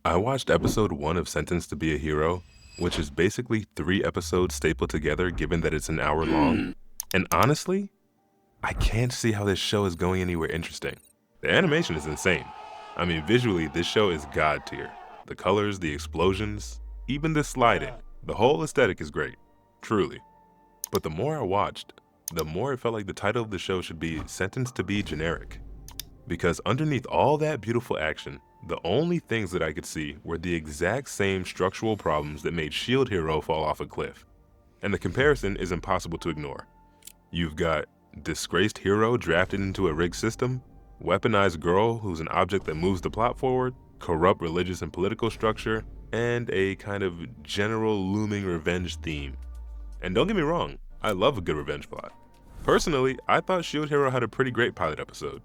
I watched episode 1 of Sentenced to Be a Hero, which is basically 3 episodes stapled together given that it's an hour long. And honestly, I can't see how this show is going anywhere interesting. The animation is insane. I mean, visually, this show is god tier. The colors, the explosions, even the sliding. The whole aesthetic is great, truly. But the more I watched, the more it felt like the title of the show should be Sentenced to Be Generic. Because underneath all that beautiful action, the only things that I could see were the exact same structural problems that made Shield Hero fall off a cliff. And the comparison is impossible to ignore. You've got disgraced hero drafted into a rigged system, weaponized girl who's an object that moves the plot forward, corrupt religious and political structure, and a kind of general looming revenge theme. And don't get me wrong, I love a good revenge plot. Personally, I thought Shield Hero had a pretty great pilot episode.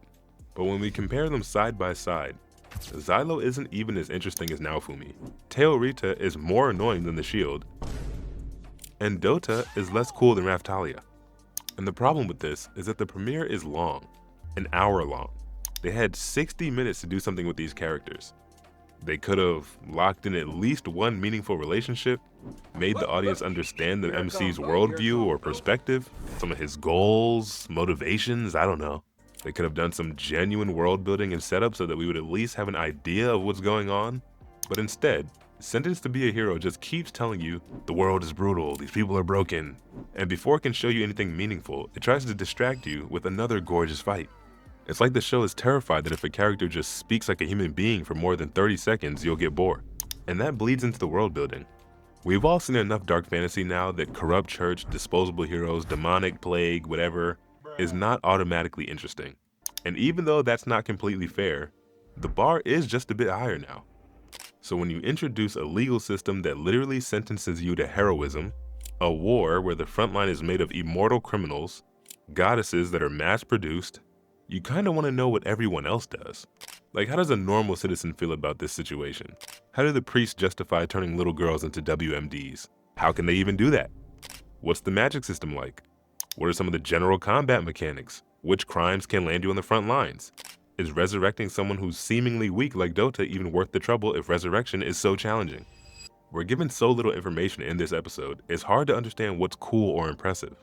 But when we compare them side by side, Xylo isn't even as interesting as Naofumi. Teo Rita is more annoying than the Shield, and Dota is less cool than Raftalia. And the problem with this is that the premiere is long, an hour long. They had 60 minutes to do something with these characters. They could have locked in at least one meaningful relationship, made the audience understand the MC's worldview or perspective, some of his goals, motivations, I don't know. They could have done some genuine world building and setup so that we would at least have an idea of what's going on. But instead, Sentenced to Be a Hero just keeps telling you the world is brutal, these people are broken. And before it can show you anything meaningful, it tries to distract you with another gorgeous fight. It's like the show is terrified that if a character just speaks like a human being for more than 30 seconds, you'll get bored. And that bleeds into the world building. We've all seen enough dark fantasy now that corrupt church, disposable heroes, demonic plague, whatever, is not automatically interesting. And even though that's not completely fair, the bar is just a bit higher now. So when you introduce a legal system that literally sentences you to heroism, a war where the front line is made of immortal criminals, goddesses that are mass-produced, you kinda wanna know what everyone else does. Like, how does a normal citizen feel about this situation? How do the priests justify turning little girls into WMDs? How can they even do that? What's the magic system like? What are some of the general combat mechanics? Which crimes can land you on the front lines? Is resurrecting someone who's seemingly weak like Dota even worth the trouble if resurrection is so challenging? We're given so little information in this episode, it's hard to understand what's cool or impressive.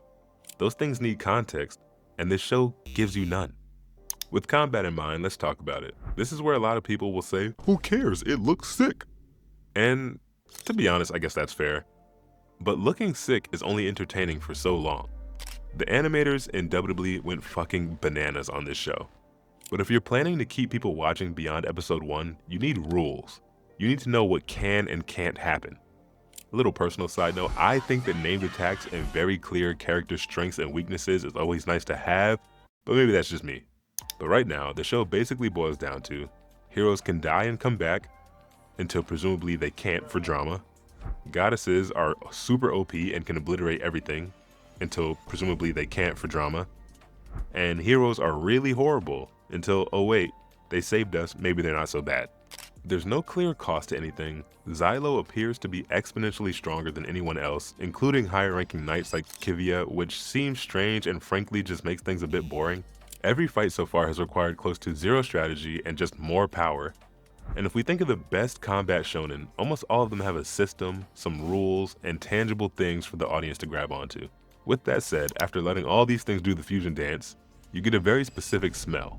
Those things need context, and this show gives you none. With combat in mind, let's talk about it. This is where a lot of people will say, "Who cares? It looks sick." And to be honest, I guess that's fair. But looking sick is only entertaining for so long. The animators indubitably went fucking bananas on this show. But if you're planning to keep people watching beyond episode 1, you need rules. You need to know what can and can't happen. A little personal side note, I think that named attacks and very clear character strengths and weaknesses is always nice to have, but maybe that's just me. But right now, the show basically boils down to heroes can die and come back until presumably they can't for drama. Goddesses are super OP and can obliterate everything until presumably they can't for drama. And heroes are really horrible until, oh wait, they saved us, maybe they're not so bad. There's no clear cost to anything. Xylo appears to be exponentially stronger than anyone else, including higher ranking knights like Kivia, which seems strange and frankly just makes things a bit boring. Every fight so far has required close to zero strategy and just more power. And if we think of the best combat shonen, almost all of them have a system, some rules, and tangible things for the audience to grab onto. With that said, after letting all these things do the fusion dance, you get a very specific smell.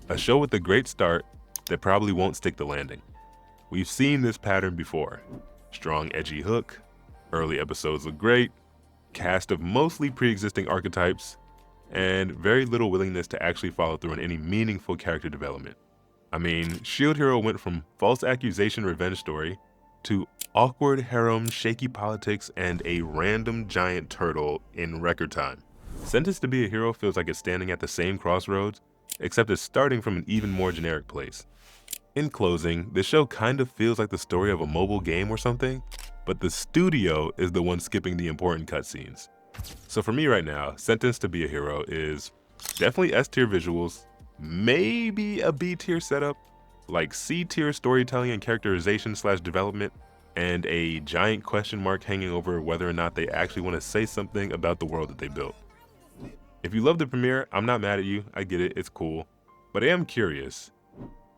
A show with a great start that probably won't stick the landing. We've seen this pattern before. Strong edgy hook, early episodes look great, cast of mostly pre-existing archetypes, and very little willingness to actually follow through on any meaningful character development. I mean, Shield Hero went from false accusation revenge story to awkward harem, shaky politics, and a random giant turtle in record time. Sentenced to Be a Hero feels like it's standing at the same crossroads, except it's starting from an even more generic place. In closing, this show kind of feels like the story of a mobile game or something, but the studio is the one skipping the important cutscenes. So for me right now, Sentenced to Be a Hero is definitely S-tier visuals, maybe a B-tier setup, like C-tier storytelling and characterization / development, and a giant question mark hanging over whether or not they actually want to say something about the world that they built. If you love the premiere, I'm not mad at you, I get it, it's cool. But I am curious,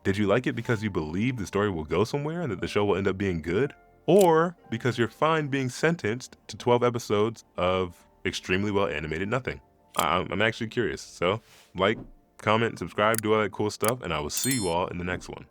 Did you like it because you believe the story will go somewhere and that the show will end up being good? Or because you're fine being sentenced to 12 episodes of extremely well animated nothing? I'm actually curious. So, like, comment, subscribe, do all that cool stuff, and I will see you all in the next one.